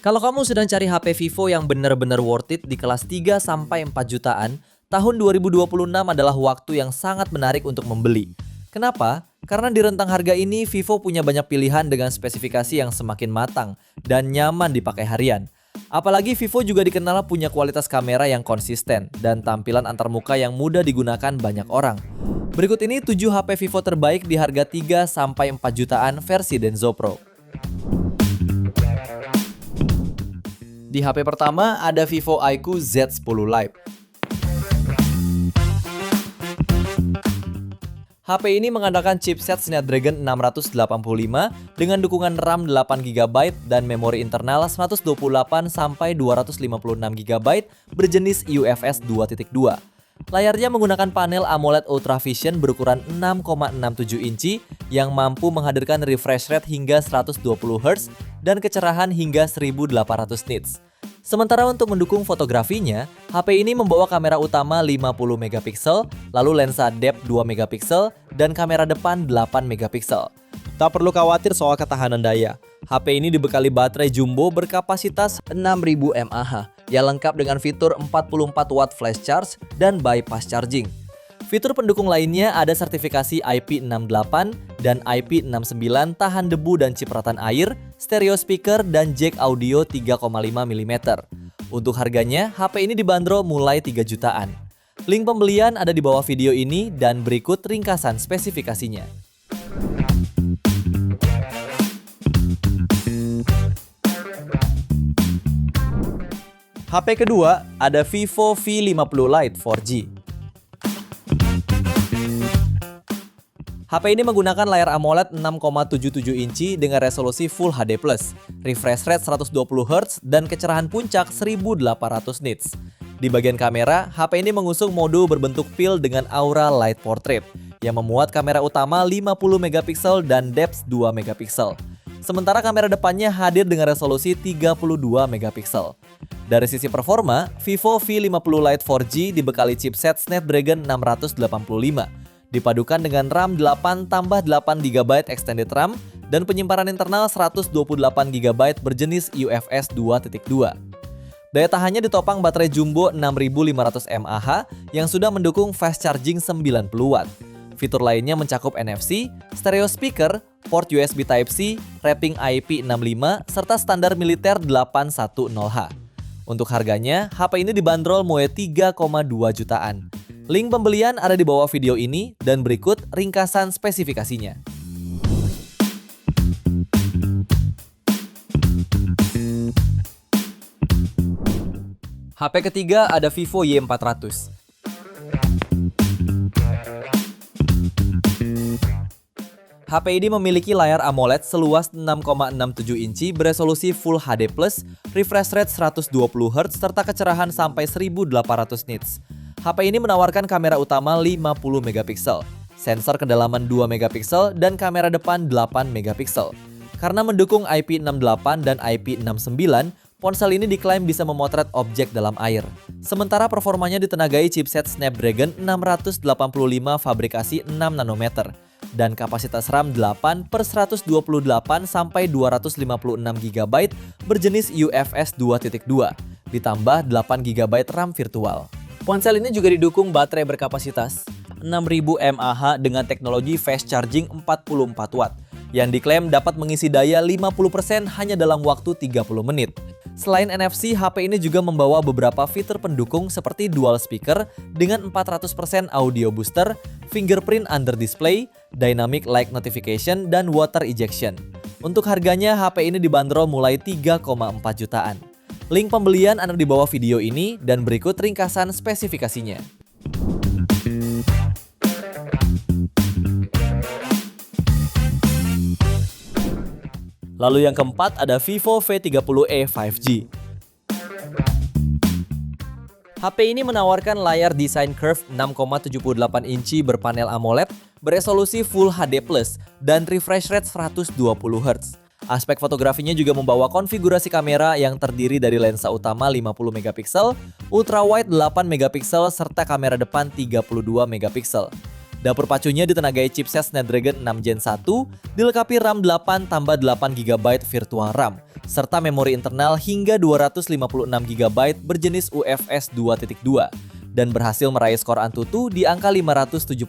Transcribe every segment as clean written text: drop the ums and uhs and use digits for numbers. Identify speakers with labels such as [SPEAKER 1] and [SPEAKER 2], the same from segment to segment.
[SPEAKER 1] Kalau kamu sedang cari HP Vivo yang benar-benar worth it di kelas 3-4 jutaan, tahun 2026 adalah waktu yang sangat menarik untuk membeli. Kenapa? Karena di rentang harga ini Vivo punya banyak pilihan dengan spesifikasi yang semakin matang dan nyaman dipakai harian. Apalagi Vivo juga dikenal punya kualitas kamera yang konsisten dan tampilan antarmuka yang mudah digunakan banyak orang. Berikut ini 7 HP Vivo terbaik di harga 3-4 jutaan versi Denso Pro. Di HP pertama ada Vivo iQOO Z10 Lite. HP ini mengandalkan chipset Snapdragon 685 dengan dukungan RAM 8GB dan memori internal 128-256GB berjenis UFS 2.2. Layarnya menggunakan panel AMOLED Ultra Vision berukuran 6,67 inci yang mampu menghadirkan refresh rate hingga 120Hz dan kecerahan hingga 1800 nits. Sementara untuk mendukung fotografinya, HP ini membawa kamera utama 50MP, lalu lensa depth 2MP dan kamera depan 8MP. Tak perlu khawatir soal ketahanan daya. HP ini dibekali baterai jumbo berkapasitas 6000 mAh yang lengkap dengan fitur 44 watt flash charge dan bypass charging. Fitur pendukung lainnya ada sertifikasi IP68 dan IP69 tahan debu dan cipratan air, stereo speaker, dan jack audio 3,5 mm. Untuk harganya, HP ini dibanderol mulai 3 jutaan. Link pembelian ada di bawah video ini dan berikut ringkasan spesifikasinya. HP kedua ada Vivo V50 Lite 4G. HP ini menggunakan layar AMOLED 6,77 inci dengan resolusi Full HD+, refresh rate 120Hz dan kecerahan puncak 1800 nits. Di bagian kamera, HP ini mengusung mode berbentuk pil dengan aura light portrait yang memuat kamera utama 50MP dan depth 2MP. Sementara kamera depannya hadir dengan resolusi 32MP. Dari sisi performa, Vivo V50 Lite 4G dibekali chipset Snapdragon 685. Dipadukan dengan RAM 8 tambah 8GB extended RAM dan penyimpanan internal 128GB berjenis UFS 2.2. Daya tahannya ditopang baterai jumbo 6500 mAh yang sudah mendukung fast charging 90W. Fitur lainnya mencakup NFC, stereo speaker, port USB Type-C, wrapping IP65, serta standar militer 810H. Untuk harganya, HP ini dibanderol mulai 3,2 jutaan. Link pembelian ada di bawah video ini dan berikut ringkasan spesifikasinya. HP ketiga ada Vivo Y400. HP ini memiliki layar AMOLED seluas 6,67 inci beresolusi Full HD+, refresh rate 120Hz serta kecerahan sampai 1800 nits. HP ini menawarkan kamera utama 50MP, sensor kedalaman 2MP dan kamera depan 8MP. Karena mendukung IP68 dan IP69, ponsel ini diklaim bisa memotret objek dalam air. Sementara performanya ditenagai chipset Snapdragon 685 fabrikasi 6 nanometer dan kapasitas RAM 8/128 sampai 256GB berjenis UFS 2.2 ditambah 8GB RAM virtual. Ponsel ini juga didukung baterai berkapasitas 6000 mAh dengan teknologi fast charging 44 watt yang diklaim dapat mengisi daya 50% hanya dalam waktu 30 menit. Selain NFC, HP ini juga membawa beberapa fitur pendukung seperti dual speaker dengan 400% audio booster, fingerprint under display, dynamic light notification, dan water ejection. Untuk harganya, HP ini dibanderol mulai 3,4 jutaan. Link pembelian ada di bawah video ini dan berikut ringkasan spesifikasinya. Lalu yang keempat ada Vivo V30e 5G. HP ini menawarkan layar desain curve 6,78 inci berpanel AMOLED, beresolusi Full HD+, dan refresh rate 120Hz. Aspek fotografinya juga membawa konfigurasi kamera yang terdiri dari lensa utama 50MP, ultrawide 8MP, serta kamera depan 32MP. Dapur pacunya ditenagai chipset Snapdragon 6 Gen 1, dilengkapi RAM 8 tambah 8GB virtual RAM, serta memori internal hingga 256GB berjenis UFS 2.2 dan berhasil meraih skor Antutu di angka 575.000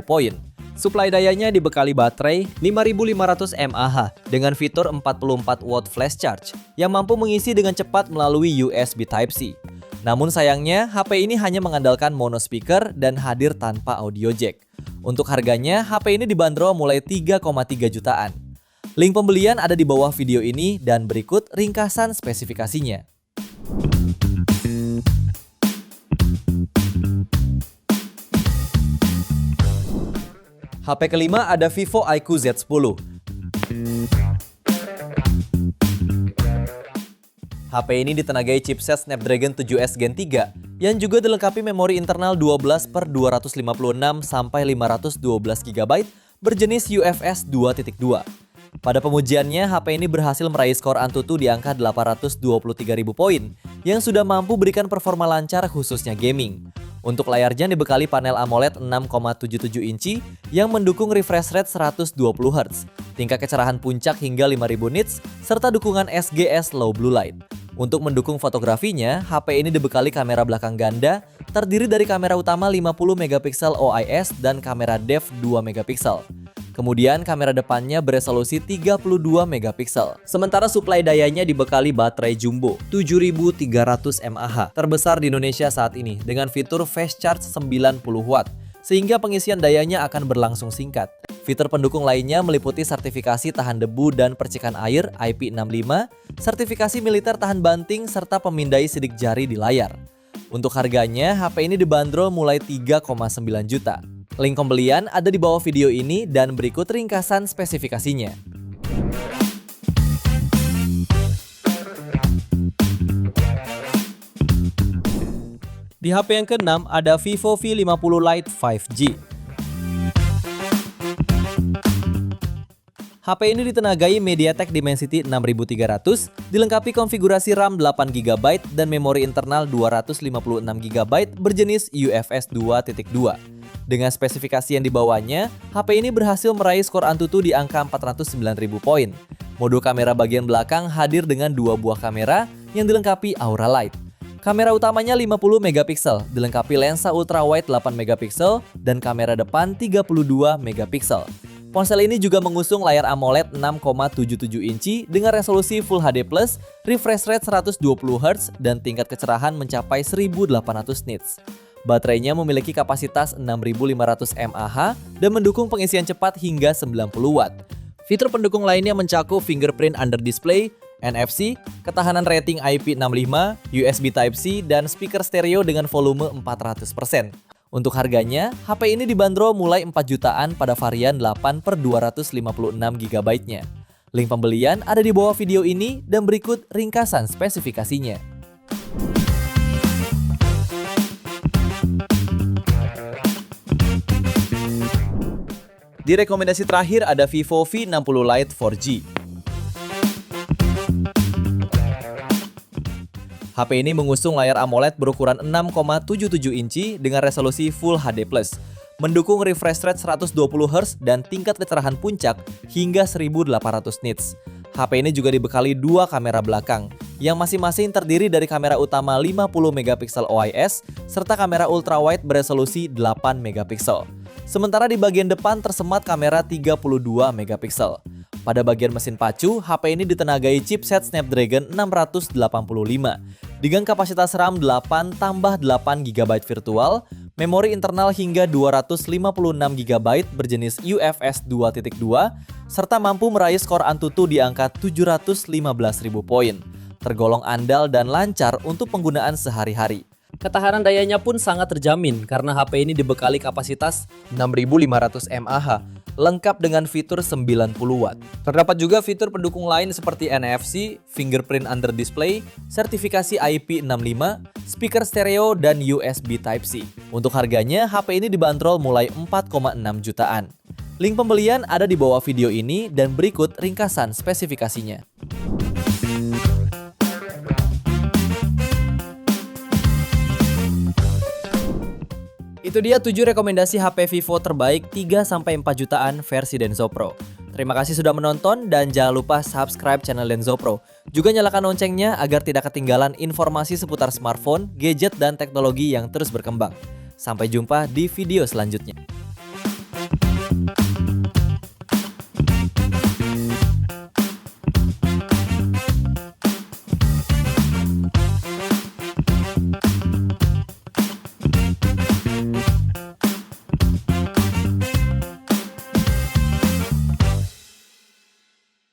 [SPEAKER 1] poin. Suplai dayanya dibekali baterai 5500 mAh dengan fitur 44 watt flash charge yang mampu mengisi dengan cepat melalui USB Type-C. Namun sayangnya, HP ini hanya mengandalkan mono speaker dan hadir tanpa audio jack. Untuk harganya, HP ini dibanderol mulai 3,3 jutaan. Link pembelian ada di bawah video ini dan berikut ringkasan spesifikasinya. HP kelima ada Vivo iQOO Z10. HP ini ditenagai chipset Snapdragon 7S Gen 3 yang juga dilengkapi memori internal 12/256 sampai 512GB berjenis UFS 2.2. Pada pengujiannya, HP ini berhasil meraih skor Antutu di angka 823.000 poin yang sudah mampu berikan performa lancar khususnya gaming. Untuk layarnya dibekali panel AMOLED 6,77 inci yang mendukung refresh rate 120Hz, tingkat kecerahan puncak hingga 5000 nits, serta dukungan SGS Low Blue Light. Untuk mendukung fotografinya, HP ini dibekali kamera belakang ganda, terdiri dari kamera utama 50MP OIS dan kamera depth 2MP. Kemudian kamera depannya beresolusi 32MP. Sementara suplai dayanya dibekali baterai jumbo 7300 mAh, terbesar di Indonesia saat ini dengan fitur fast charge 90W, sehingga pengisian dayanya akan berlangsung singkat. Fitur pendukung lainnya meliputi sertifikasi tahan debu dan percikan air IP65, sertifikasi militer tahan banting, serta pemindai sidik jari di layar. Untuk harganya, HP ini dibanderol mulai 3,9 juta. Link pembelian ada di bawah video ini dan berikut ringkasan spesifikasinya. Di HP yang keenam ada Vivo V50 Lite 5G. HP ini ditenagai MediaTek Dimensity 6300, dilengkapi konfigurasi RAM 8GB dan memori internal 256GB berjenis UFS 2.2. Dengan spesifikasi yang dibawanya, HP ini berhasil meraih skor Antutu di angka 409.000 poin. Mode kamera bagian belakang hadir dengan 2 buah kamera yang dilengkapi Aura Light. Kamera utamanya 50MP, dilengkapi lensa ultrawide 8MP dan kamera depan 32MP. Ponsel ini juga mengusung layar AMOLED 6,77 inci dengan resolusi Full HD+, refresh rate 120Hz dan tingkat kecerahan mencapai 1800 nits. Baterainya memiliki kapasitas 6500 mAh dan mendukung pengisian cepat hingga 90W. Fitur pendukung lainnya mencakup fingerprint under display, NFC, ketahanan rating IP65, USB Type-C, dan speaker stereo dengan volume 400%. Untuk harganya, HP ini dibanderol mulai 4 jutaan pada varian 8/256GB-nya. Link pembelian ada di bawah video ini dan berikut ringkasan spesifikasinya. Di rekomendasi terakhir ada Vivo V60 Lite 4G. HP ini mengusung layar AMOLED berukuran 6,77 inci dengan resolusi Full HD+, mendukung refresh rate 120Hz dan tingkat kecerahan puncak hingga 1800 nits. HP ini juga dibekali 2 kamera belakang, yang masing-masing terdiri dari kamera utama 50MP OIS serta kamera ultrawide beresolusi 8MP. Sementara di bagian depan tersemat kamera 32MP. Pada bagian mesin pacu, HP ini ditenagai chipset Snapdragon 685 dengan kapasitas RAM 8 tambah 8GB virtual, memori internal hingga 256GB berjenis UFS 2.2, serta mampu meraih skor Antutu di angka 715.000 poin. Tergolong andal dan lancar untuk penggunaan sehari-hari. Ketahanan dayanya pun sangat terjamin karena HP ini dibekali kapasitas 6500 mAh, lengkap dengan fitur 90W. Terdapat juga fitur pendukung lain seperti NFC, fingerprint under display, sertifikasi IP65, speaker stereo, dan USB Type-C. Untuk harganya, HP ini dibanderol mulai 4,6 jutaan. Link pembelian ada di bawah video ini dan berikut ringkasan spesifikasinya. Itu dia 7 rekomendasi HP Vivo terbaik 3-4 jutaan versi Denso Pro. Terima kasih sudah menonton dan jangan lupa subscribe channel Lenzo Pro. Juga nyalakan loncengnya agar tidak ketinggalan informasi seputar smartphone, gadget, dan teknologi yang terus berkembang. Sampai jumpa di video selanjutnya.